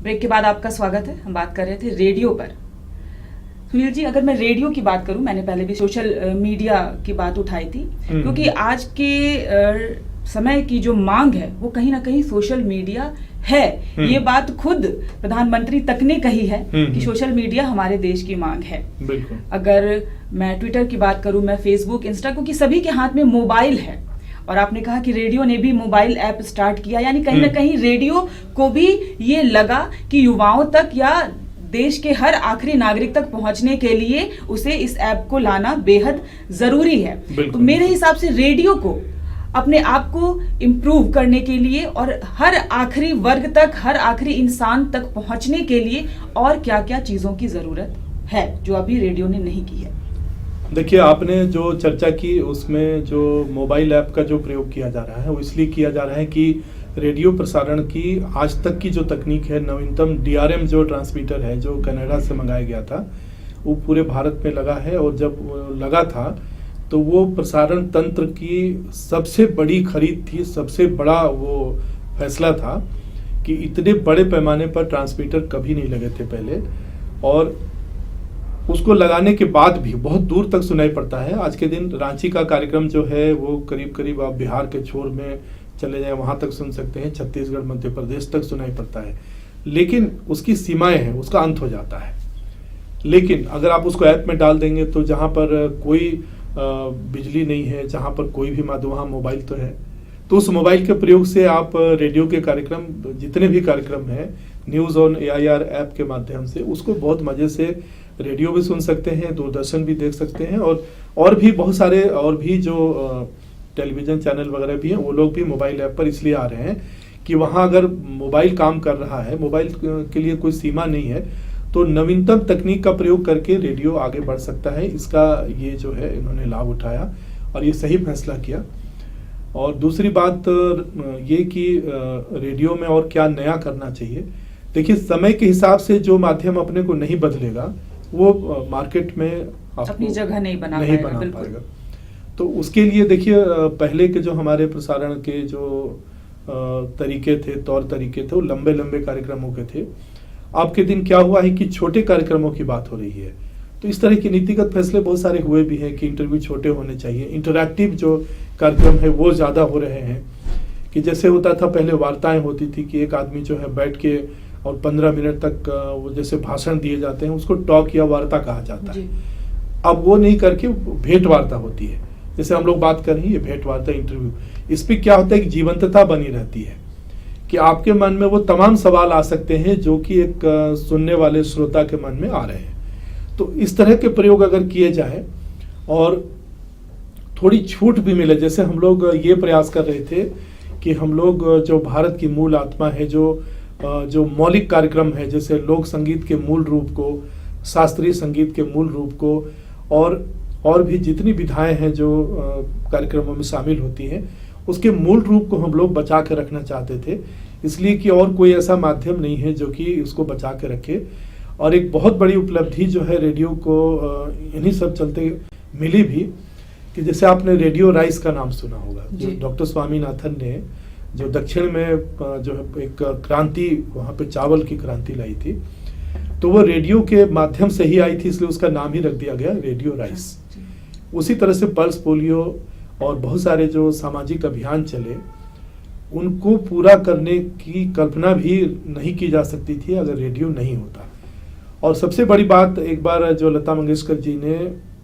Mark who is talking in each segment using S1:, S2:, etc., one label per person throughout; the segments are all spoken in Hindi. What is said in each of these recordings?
S1: ब्रेक के बाद आपका स्वागत है। हम बात कर रहे थे रेडियो पर। सुनील जी, अगर मैं रेडियो की बात करूं, मैंने पहले भी सोशल मीडिया की बात उठाई थी, क्योंकि आज के समय की जो मांग है वो कहीं ना कहीं सोशल मीडिया है। ये बात खुद प्रधानमंत्री तक ने कही है कि सोशल मीडिया हमारे देश की मांग है।
S2: बिल्कुल।
S1: अगर मैं ट्विटर की बात करूं, मैं फेसबुक, इंस्टा, क्योंकि सभी के हाथ में मोबाइल है। और आपने कहा कि रेडियो ने भी मोबाइल ऐप स्टार्ट किया, यानी कहीं ना कहीं रेडियो को भी ये लगा कि युवाओं तक या देश के हर आखिरी नागरिक तक पहुंचने के लिए उसे इस ऐप को लाना बेहद जरूरी है। तो मेरे हिसाब से रेडियो को अपने आप को इम्प्रूव करने के लिए और हर आखिरी वर्ग तक, हर आखिरी इंसान तक पहुंचने के लिए और क्या क्या चीजों की जरूरत है जो अभी रेडियो ने नहीं की है।
S2: देखिए, आपने जो चर्चा की उसमें जो मोबाइल ऐप का जो प्रयोग किया जा रहा है वो इसलिए किया जा रहा है कि रेडियो प्रसारण की आज तक की जो तकनीक है, नवीनतम DRM जो ट्रांसमीटर है जो कनाडा से मंगाया गया था, वो पूरे भारत में लगा है। और जब लगा था तो वो प्रसारण तंत्र की सबसे बड़ी खरीद थी, सबसे बड़ा वो फैसला था कि इतने बड़े पैमाने पर ट्रांसमीटर कभी नहीं लगे थे पहले। और उसको लगाने के बाद भी बहुत दूर तक सुनाई पड़ता है। आज के दिन रांची का कार्यक्रम जो है वो करीब करीब आप बिहार के छोर में चले जाएं, वहाँ तक सुन सकते हैं, छत्तीसगढ़, मध्य प्रदेश तक सुनाई पड़ता है। लेकिन उसकी सीमाएं हैं, उसका अंत हो जाता है। लेकिन अगर आप उसको ऐप में डाल देंगे तो जहाँ पर कोई बिजली नहीं है, जहाँ पर कोई भी माध्यम, वहाँ मोबाइल तो है, तो उस मोबाइल के प्रयोग से आप रेडियो के कार्यक्रम, जितने भी कार्यक्रम हैं, न्यूज़ ऑन AIR ऐप के माध्यम से उसको बहुत मज़े से रेडियो भी सुन सकते हैं, दूरदर्शन भी देख सकते हैं। और भी बहुत सारे और भी जो टेलीविज़न चैनल वगैरह भी हैं, वो लोग भी मोबाइल ऐप पर इसलिए आ रहे हैं कि वहाँ अगर मोबाइल काम कर रहा है, मोबाइल के लिए कोई सीमा नहीं है, तो नवीनतम तकनीक का प्रयोग करके रेडियो आगे बढ़ सकता है। इसका ये जो है इन्होंने लाभ उठाया और ये सही फैसला किया। और दूसरी बात ये कि रेडियो में और क्या नया करना चाहिए। देखिए, समय के हिसाब से जो माध्यम अपने को नहीं बदलेगा वो मार्केट में
S1: अपनी जगह नहीं बना
S2: पाएगा। तो उसके लिए देखिए, पहले के जो हमारे प्रसारण के जो तरीके थे, तौर तरीके थे, वो लंबे लंबे कार्यक्रमों के थे। आपके दिन क्या हुआ है कि छोटे कार्यक्रमों की बात हो रही है। तो इस तरह के नीतिगत फैसले बहुत सारे हुए भी हैं कि इंटरव्यू छोटे होने चाहिए, इंटरैक्टिव जो कार्यक्रम है वो ज़्यादा हो रहे हैं। कि जैसे होता था पहले, वार्ताएं होती थी कि एक आदमी जो है बैठ के और 15 मिनट तक वो जैसे भाषण दिए जाते हैं, उसको टॉक या वार्ता कहा जाता है। अब वो नहीं करके भेंट वार्ता होती है, जैसे हम लोग बात कर रहे हैं, ये भेंट वार्ता, इंटरव्यू। इस पर क्या होता है कि जीवंतता बनी रहती है कि आपके मन में वो तमाम सवाल आ सकते हैं जो कि एक सुनने वाले श्रोता के मन में आ रहे हैं। तो इस तरह के प्रयोग अगर किए जाए और थोड़ी छूट भी मिले, जैसे हम लोग ये प्रयास कर रहे थे कि हम लोग जो भारत की मूल आत्मा है, जो मौलिक कार्यक्रम है, जैसे लोक संगीत के मूल रूप को, शास्त्रीय संगीत के मूल रूप को, और भी जितनी विधाएं हैं जो कार्यक्रमों में शामिल होती हैं, उसके मूल रूप को हम लोग बचा के रखना चाहते थे। इसलिए कि और कोई ऐसा माध्यम नहीं है जो कि उसको बचा के रखे। और एक बहुत बड़ी उपलब्धि जो है रेडियो को इन्हीं सब चलते मिली भी, कि जैसे आपने रेडियो राइस का नाम सुना होगा, जो डॉक्टर स्वामीनाथन ने जो दक्षिण में जो है एक क्रांति, वहाँ पे चावल की क्रांति लाई थी, तो वो रेडियो के माध्यम से ही आई थी, इसलिए उसका नाम ही रख दिया गया रेडियो राइस। उसी तरह से पल्स पोलियो और बहुत सारे जो सामाजिक अभियान चले, उनको पूरा करने की कल्पना भी नहीं की जा सकती थी अगर रेडियो नहीं होता। और सबसे बड़ी बात, एक बार जो लता मंगेशकर जी ने,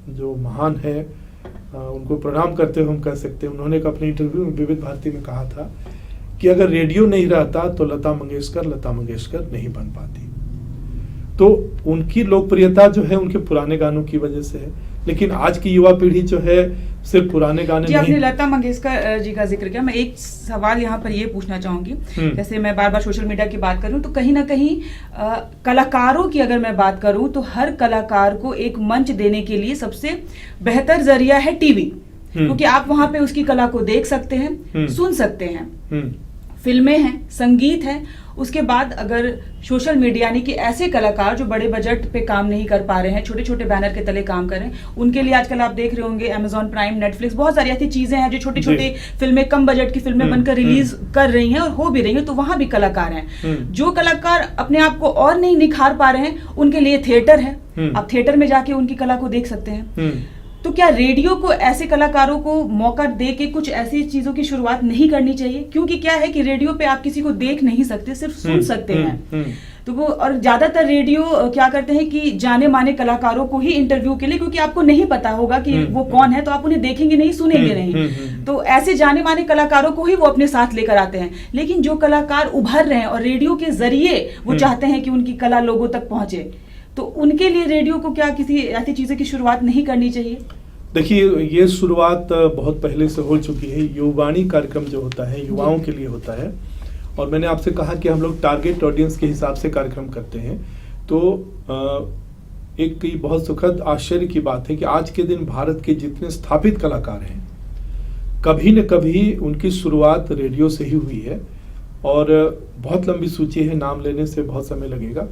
S2: जो महान है, उनको प्रणाम करते हुए हम कह सकते हैं, उन्होंने अपने इंटरव्यू में विविध भारती में कहा था कि अगर रेडियो नहीं रहता तो लता मंगेशकर नहीं बन पाती। तो उनकी लोकप्रियता जो है उनके पुराने गानों की वजह से है। लेकिन आज की युवा पीढ़ी जो है सिर्फ पुराने गाने
S1: नहीं। आपने लता मंगेशकर जी का जिक्र किया, मैं एक सवाल यहाँ पर ये पूछना चाहूंगी। जैसे मैं बार बार सोशल मीडिया की बात करूं तो कहीं ना कहीं कलाकारों की अगर मैं बात करूं तो हर कलाकार को एक मंच देने के लिए सबसे बेहतर जरिया है टीवी, क्योंकि आप वहां पे उसकी कला को देख सकते हैं, सुन सकते हैं। फिल्में हैं, संगीत है, उसके बाद अगर सोशल मीडिया यानी कि ऐसे कलाकार जो बड़े बजट पे काम नहीं कर पा रहे हैं, छोटे छोटे बैनर के तले काम कर रहे हैं, उनके लिए आजकल आप देख रहे होंगे अमेजॉन प्राइम, नेटफ्लिक्स, बहुत सारी ऐसी चीजें हैं जो छोटी छोटी फिल्में, कम बजट की फिल्में बनकर रिलीज कर रही हैं और हो भी रही हैं, तो वहां भी कलाकार हैं। जो कलाकार अपने आप को और नहीं निखार पा रहे हैं, उनके लिए थिएटर है, आप थिएटर में जाके उनकी कला को देख सकते हैं। तो क्या रेडियो को ऐसे कलाकारों को मौका दे के कुछ ऐसी चीजों की शुरुआत नहीं करनी चाहिए? क्योंकि क्या है कि रेडियो पे आप किसी को देख नहीं सकते, सिर्फ सुन सकते हैं। तो वो, और ज्यादातर रेडियो क्या करते हैं कि जाने माने कलाकारों को ही इंटरव्यू के लिए, क्योंकि आपको नहीं पता होगा कि वो कौन है, तो आप उन्हें देखेंगे नहीं, सुनेंगे नहीं, तो ऐसे जाने माने कलाकारों को ही वो अपने साथ लेकर आते हैं। लेकिन जो कलाकार उभर रहे हैं और रेडियो के जरिए वो चाहते हैं कि उनकी कला लोगों तक पहुंचे, तो उनके लिए रेडियो को क्या किसी ऐसी चीजें की शुरुआत नहीं करनी चाहिए?
S2: देखिए, ये शुरुआत बहुत पहले से हो चुकी है। युवावाणी कार्यक्रम जो होता है युवाओं के लिए होता है, और मैंने आपसे कहा कि हम लोग टारगेट ऑडियंस के हिसाब से कार्यक्रम करते हैं। तो एक बहुत सुखद आश्चर्य की बात है कि आज के दिन भारत के जितने स्थापित कलाकार हैं, कभी न कभी उनकी शुरुआत रेडियो से ही हुई है, और बहुत लंबी सूची है, नाम लेने से बहुत समय लगेगा।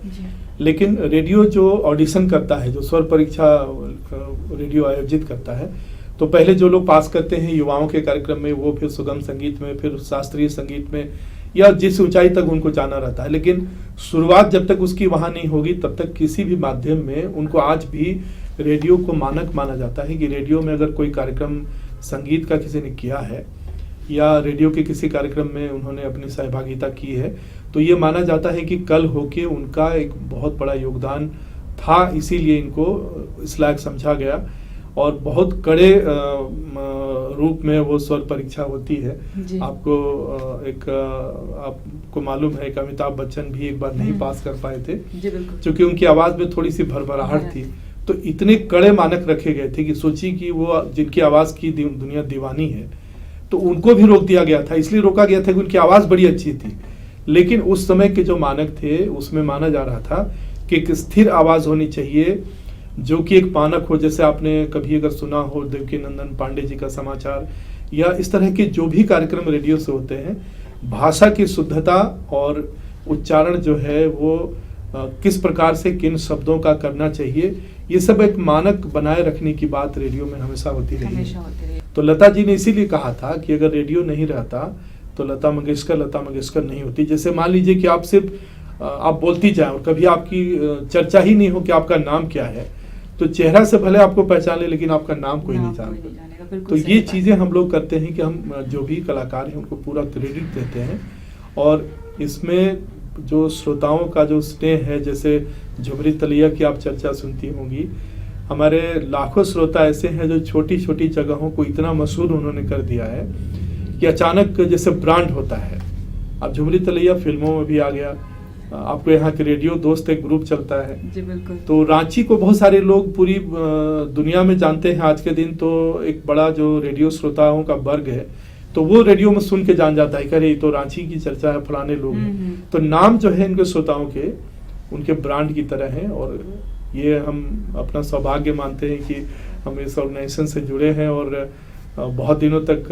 S2: लेकिन रेडियो जो ऑडिशन करता है, जो स्वर परीक्षा रेडियो आयोजित करता है, तो पहले जो लोग पास करते हैं युवाओं के कार्यक्रम में, वो फिर सुगम संगीत में, फिर शास्त्रीय संगीत में, या जिस ऊंचाई तक उनको जाना रहता है। लेकिन शुरुआत जब तक उसकी वहां नहीं होगी, तब तक किसी भी माध्यम में उनको आज भी रेडियो को मानक माना जाता है कि रेडियो में अगर कोई कार्यक्रम संगीत का किसी ने किया है या रेडियो के किसी कार्यक्रम में उन्होंने अपनी सहभागिता की है, तो ये माना जाता है कि कल होके उनका एक बहुत बड़ा योगदान था, इसीलिए इनको इस लायक समझा गया। और बहुत कड़े रूप में वो स्वर परीक्षा होती है। आपको मालूम है कि अमिताभ बच्चन भी एक बार नहीं पास कर पाए थे, क्योंकि उनकी आवाज में थोड़ी सी भरभराहट थी। तो इतने कड़े मानक रखे गए थे कि सोची कि वो जिनकी आवाज की दुनिया दीवानी है, तो उनको भी रोक दिया गया था। इसलिए रोका गया था कि उनकी आवाज बड़ी अच्छी थी, लेकिन उस समय के जो मानक थे उसमें माना जा रहा था कि एक स्थिर आवाज होनी चाहिए, जो कि एक मानक हो। जैसे आपने कभी अगर सुना हो देवकीनंदन पांडे जी का समाचार, या इस तरह के जो भी कार्यक्रम रेडियो से होते हैं, भाषा की शुद्धता और उच्चारण जो है वो किस प्रकार से किन शब्दों का करना चाहिए, ये सब एक मानक बनाए रखने की बात रेडियो में हमेशा होती रही है। तो लता जी ने इसीलिए कहा था कि अगर रेडियो नहीं रहता तो लता मंगेशकर नहीं होती। जैसे मान लीजिए कि आप सिर्फ आप बोलती जाए और कभी आपकी चर्चा ही नहीं हो कि आपका नाम क्या है, तो चेहरा से भले आपको पहचान ले, लेकिन आपका नाम कोई नहीं जानता। तो ये चीजें हम लोग करते हैं कि हम जो भी कलाकार हैं उनको पूरा क्रेडिट देते हैं, और इसमें जो श्रोताओं का जो स्नेह है, जैसे झुमरी तलैया की आप चर्चा सुनती होंगी, हमारे लाखों श्रोता ऐसे हैं जो छोटी छोटी जगहों को इतना मशहूर उन्होंने कर दिया है कि अचानक जैसे ब्रांड होता है। अब झुमरी तलैया फिल्मों में भी आ गया, आपको यहाँ के रेडियो दोस्त एक ग्रुप चलता है
S1: जी, बिल्कुल। तो
S2: रांची को बहुत सारे लोग पूरी दुनिया में जानते हैं आज के दिन। तो एक बड़ा जो रेडियो श्रोताओं का वर्ग है, तो वो रेडियो में सुन के जान जाता है कि अरे तो रांची की चर्चा है, फलाने लोग हैं। तो नाम जो है इनके श्रोताओं के उनके ब्रांड की तरह है, और ये हम अपना सौभाग्य मानते हैं कि हम इस ऑर्गेनाइजेशन से जुड़े हैं। और बहुत दिनों तक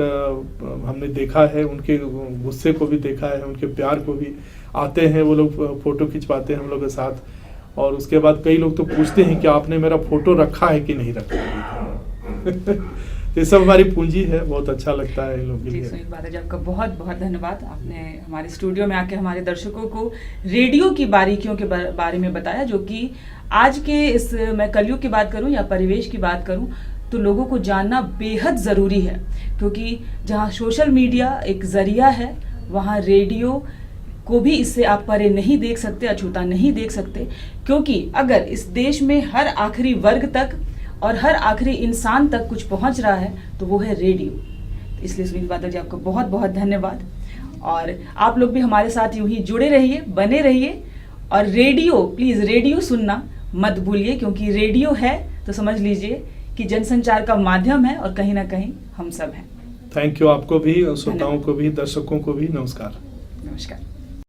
S2: हमने देखा है, उनके गुस्से को भी देखा है, उनके प्यार को भी। आते हैं वो लोग, फोटो खिंचवाते हैं हम लोग के साथ, और उसके बाद कई लोग तो पूछते हैं कि आपने मेरा फोटो रखा है कि नहीं रखा है। ये सब हमारी पूंजी है, बहुत अच्छा लगता है इन लोगों के लिए।
S1: सही बात है जी, आपका बहुत बहुत धन्यवाद। आपने हमारे स्टूडियो में आके हमारे दर्शकों को रेडियो की बारीकियों के बारे में बताया, जो कि आज के इस, मैं कलयुग की बात करूं या परिवेश की बात करूं, तो लोगों को जानना बेहद ज़रूरी है। क्योंकि जहां सोशल मीडिया एक जरिया है, वहां रेडियो को भी इससे आप परे नहीं देख सकते, अछूता नहीं देख सकते। क्योंकि अगर इस देश में हर आखिरी वर्ग तक और हर आखिरी इंसान तक कुछ पहुंच रहा है, तो वो है रेडियो। इसलिए सुनील बादल जी, आपको बहुत बहुत धन्यवाद। और आप लोग भी हमारे साथ यूं ही जुड़े रहिए, बने रहिए, और रेडियो, प्लीज़ रेडियो सुनना मत भूलिए, क्योंकि रेडियो है तो समझ लीजिए कि जनसंचार का माध्यम है, और कहीं ना कहीं हम सब हैं।
S2: थैंक यू, आपको भी, श्रोताओं को भी, दर्शकों को भी नमस्कार।
S1: नमस्कार।